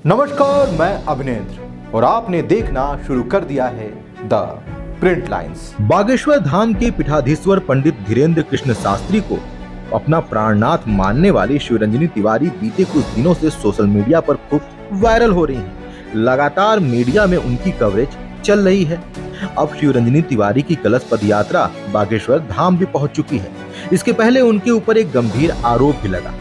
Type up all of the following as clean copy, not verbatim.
नमस्कार, मैं अभिनेंद्र और आपने देखना शुरू कर दिया है the print lines. Bageshwar Dham के पीठाधीश्वर पंडित धीरेन्द्र कृष्ण शास्त्री को अपना प्राणनाथ मानने वाली शिवरंजनी तिवारी बीते कुछ दिनों से सोशल मीडिया पर खूब वायरल हो रही हैं। लगातार मीडिया में उनकी कवरेज चल रही है। अब शिवरंजनी तिवारी की कलश पद यात्रा बागेश्वर धाम भी पहुंच चुकी है। इसके पहले उनके ऊपर एक गंभीर आरोप भी लगा।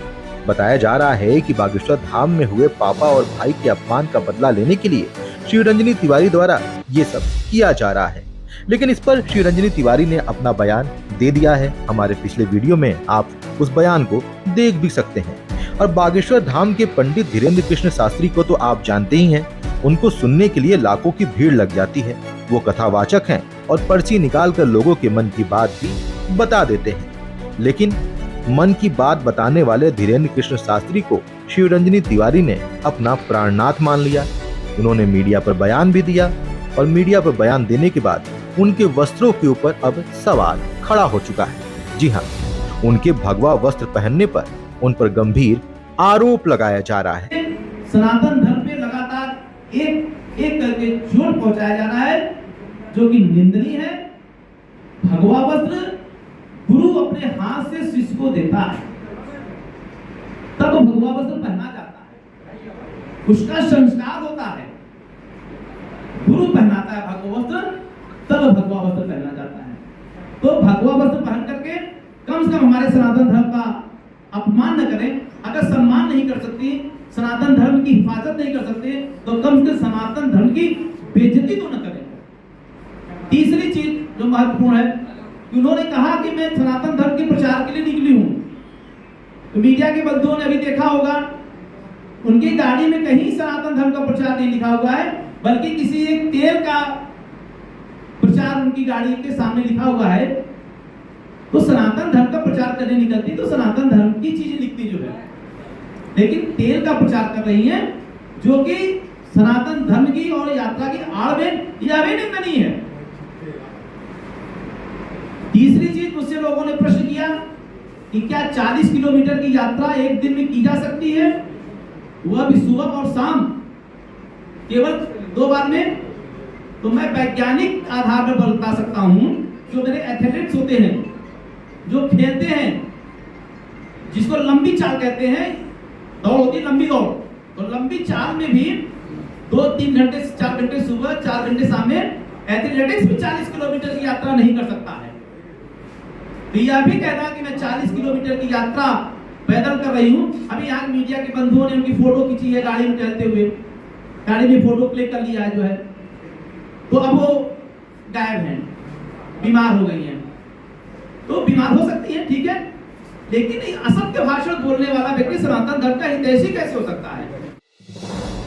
बताया जा रहा है कि बागेश्वर धाम में हुए पापा और भाई के अपमान का बदला लेने के लिए शिवरंजनी तिवारी द्वारा ये सब किया जा रहा है। लेकिन इस पर शिवरंजनी तिवारी ने अपना बयान दे दिया है। हमारे पिछले वीडियो में आप उस बयान को देख भी सकते हैं। और बागेश्वर धाम के पंडित धीरेन्द्र कृष्ण शास्त्री को तो आप जानते ही हैं। उनको सुनने के लिए लाखों की भीड़ लग जाती है। वो कथावाचक हैं और पर्ची निकाल कर लोगों के मन की बात भी बता देते हैं। लेकिन मन की बात बताने वाले धीरेन्द्र कृष्ण शास्त्री को शिवरंजनी तिवारी ने अपना प्राणनाथ मान लिया। उन्होंने मीडिया पर बयान भी दिया और मीडिया पर बयान देने के बाद उनके वस्त्रों के ऊपर अब सवाल खड़ा हो चुका है। जी हाँ, उनके भगवा वस्त्र पहनने पर उन पर गंभीर आरोप लगाया जा रहा है। सनातन धर्म पे लगातार एक एक करके चोट पहुंचाया जा रहा है, जो कि निंदनीय है। भगवा वस्त्र गुरु अपने हाथ से शिष्य को देता है, तब भगवा वस्त्र पहना जाता है, उसका संस्कार होता है। गुरु पहनाता है भगवा वस्त्र, तब भगवा वस्त्र पहना जाता है। तो भगवा वस्त्र पहन करके कम से कम हमारे सनातन धर्म का अपमान न करें। अगर सम्मान नहीं कर सकती, सनातन धर्म की हिफाजत नहीं कर सकते, तो कम से कम सनातन धर्म की बेइज्जती तो न करें। तीसरी चीज जो महत्वपूर्ण है, उन्होंने कहा कि मैं सनातन धर्म के प्रचार के लिए निकली हूं। तो मीडिया के बंधुओं ने अभी देखा होगा, उनकी गाड़ी में कहीं सनातन धर्म का प्रचार नहीं लिखा हुआ है, बल्कि किसी एक तेल का प्रचार उनकी गाड़ी के सामने लिखा हुआ है। तो सनातन धर्म का प्रचार करने निकलती तो सनातन धर्म की चीजें लिखती जो है, लेकिन तेल का प्रचार कर रही है, जो कि सनातन धर्म की और यात्रा की आड़ में यह भी निंदनीय है। तीसरी चीज, मुझसे लोगों ने प्रश्न किया कि क्या 40 किलोमीटर की यात्रा एक दिन में की जा सकती है, वह भी सुबह और शाम, केवल 2 बार में? तो मैं वैज्ञानिक आधार पर बता सकता हूं। जो मेरे एथलेटिक्स होते हैं, जो खेलते हैं, जिसको लंबी चाल कहते हैं, दौड़ होती है लंबी दौड़, तो लंबी चाल में भी 2-3 घंटे 4 घंटे सुबह, 4 घंटे शाम में एथलेटिक्स भी 40 किलोमीटर की यात्रा नहीं कर सकता है। तो यह भी कहना कि मैं 40 किलोमीटर की यात्रा पैदल कर रही हूं। अभी यहाँ मीडिया के बंधुओं ने उनकी फोटो खींची है गाड़ी में चलते हुए, गाड़ी में फोटो क्लिक कर लिया है जो है, तो अब वो गायब हैं, बीमार हो गई हैं। तो बीमार हो सकती है, ठीक है, लेकिन असत्य भाषण बोलने वाला व्यक्ति सनातन धर्म का हितैषी कैसे हो सकता है?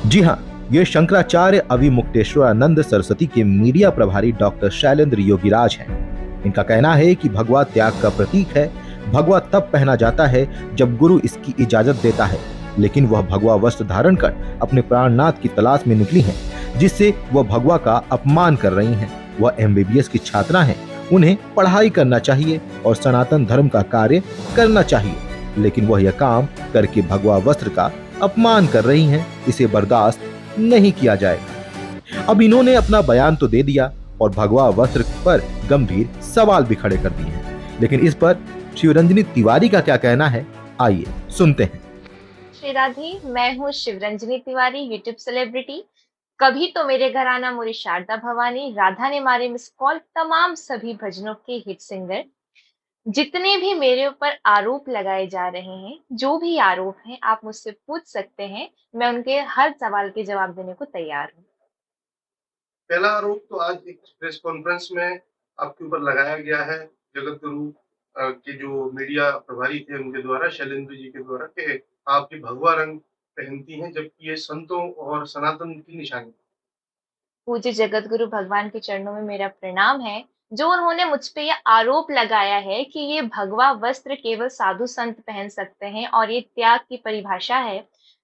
जी हाँ, ये शंकराचार्य अविमुक्तेश्वरानंद सरस्वती के मीडिया प्रभारी डॉक्टर शैलेंद्र योगीराज हैं। इनका कहना है कि भगवा त्याग का प्रतीक है। भगवा तब पहना जाता है जब गुरु इसकी इजाजत देता है। लेकिन वह भगवा वस्त्र धारण कर अपने प्राणनाथ की तलाश में निकली हैं, जिससे वह भगवा का अपमान कर रही हैं। वह MBBS की छात्रा हैं। उन्हें पढ़ाई करना चाहिए और सनातन धर्म का कार्य करना चाहिए, लेकिन वह यह काम करके भगवा वस्त्र का अपमान कर रही हैं। इसे बर्दाश्त नहीं किया जाएगा। अब इन्होंने अपना बयान तो दे दिया और भगवा वस्त्र पर गंभीर सवाल भी खड़े कर दिए हैं। लेकिन इस पर शिवरंजनी तिवारी का क्या कहना है, आइए सुनते हैं। श्री राधे, मैं हूँ शिवरंजनी तिवारी, यूट्यूब सेलिब्रिटी। कभी तो मेरे घर आना मोरी शारदा भवानी, राधा ने मारे मिस कॉल, तमाम सभी भजनों के हिट सिंगर। जितने भी मेरे ऊपर आरोप लगाए जा रहे हैं, जो भी आरोप हैं, आप मुझसे पूछ सकते हैं। मैं उनके हर सवाल के जवाब देने को तैयार हूँ। पहला आरोप तो आज एक प्रेस कॉन्फ्रेंस में आपके ऊपर लगाया गया है, जगत गुरु के जो मीडिया प्रभारी थे उनके द्वारा, शैलेंद्र जी के द्वारा, कि आप ये भगवा रंग पहनती हैं, जबकि ये संतों और सनातन की निशानी। पूज्य जगत गुरु भगवान के चरणों में मेरा प्रणाम है। जो उन्होंने मुझ पे यह आरोप लगाया है कि ये भगवा वस्त्र केवल साधु संत पहन सकते हैं और ये त्याग की परिभाषा है,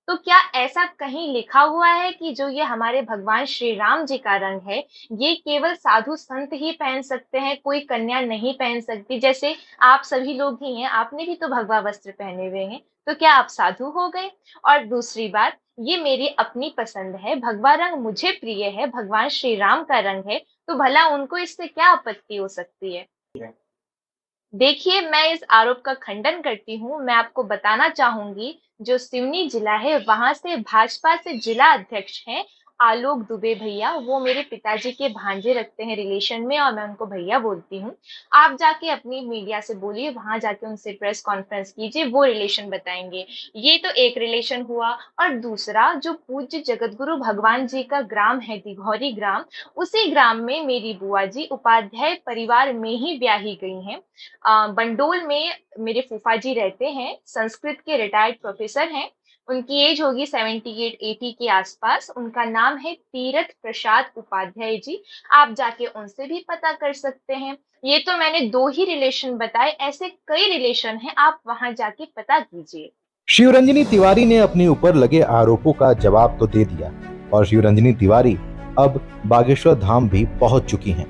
तो क्या ऐसा कहीं लिखा हुआ है कि जो ये हमारे भगवान श्री राम जी का रंग है, ये केवल साधु संत ही पहन सकते हैं, कोई कन्या नहीं पहन सकती? जैसे आप सभी लोग ही हैं, आपने भी तो भगवा वस्त्र पहने हुए हैं, तो क्या आप साधु हो गए? और दूसरी बात, ये मेरी अपनी पसंद है, भगवा रंग मुझे प्रिय है, भगवान श्री राम का रंग है, तो भला उनको इससे क्या आपत्ति हो सकती है? देखिए, मैं इस आरोप का खंडन करती हूँ। मैं आपको बताना चाहूंगी, जो सिवनी जिला है, वहां से भाजपा से जिला अध्यक्ष हैं आलोक दुबे भैया। वो मेरे पिताजी के भांजे रखते हैं रिलेशन में, और मैं उनको भैया बोलती हूँ। आप जाके अपनी मीडिया से बोलिए, वहां जाके उनसे प्रेस कॉन्फ्रेंस कीजिए, वो रिलेशन बताएंगे। ये तो एक रिलेशन हुआ। और दूसरा, जो पूज्य जगतगुरु भगवान जी का ग्राम है दिघौरी ग्राम, उसी ग्राम में मेरी बुआ जी उपाध्याय परिवार में ही ब्याही गई हैं। बंडोल में मेरे फूफा जी रहते हैं, संस्कृत के रिटायर्ड प्रोफेसर हैं। उनकी एज होगी 78-80 के आसपास। उनका नाम है तीरथ प्रसाद उपाध्याय जी। आप जाके उनसे भी पता कर सकते हैं। ये तो मैंने 2 ही रिलेशन बताए, ऐसे कई रिलेशन हैं, आप वहां जाके पता कीजिए। शिवरंजनी तिवारी ने अपने ऊपर लगे आरोपों का जवाब तो दे दिया और शिवरंजनी तिवारी अब बागेश्वर धाम भी पहुंच चुकी हैं।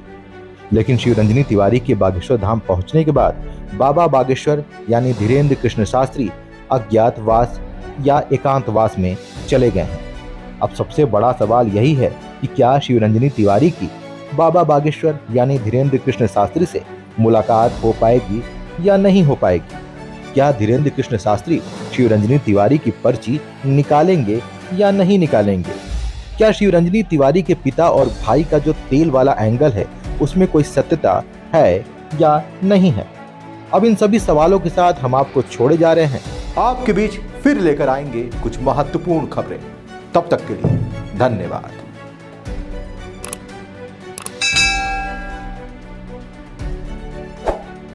लेकिन शिवरंजनी तिवारी के बागेश्वर धाम पहुंचने के बाद बाबा बागेश्वर यानी धीरेन्द्र कृष्ण शास्त्री अज्ञातवास या एकांतवास में चले गए हैं। अब सबसे बड़ा सवाल यही है कि क्या शिवरंजनी तिवारी की बाबा बागेश्वर यानी धीरेन्द्र कृष्ण शास्त्री से मुलाकात हो पाएगी या नहीं हो पाएगी? क्या धीरेन्द्र कृष्ण शास्त्री शिवरंजनी तिवारी की पर्ची निकालेंगे या नहीं निकालेंगे? क्या शिवरंजनी तिवारी के पिता और भाई का जो तेल वाला एंगल है उसमें कोई सत्यता है या नहीं है? अब इन सभी सवालों के साथ हम आपको छोड़े जा रहे हैं। आपके बीच फिर लेकर आएंगे कुछ महत्वपूर्ण खबरें। तब तक के लिए धन्यवाद।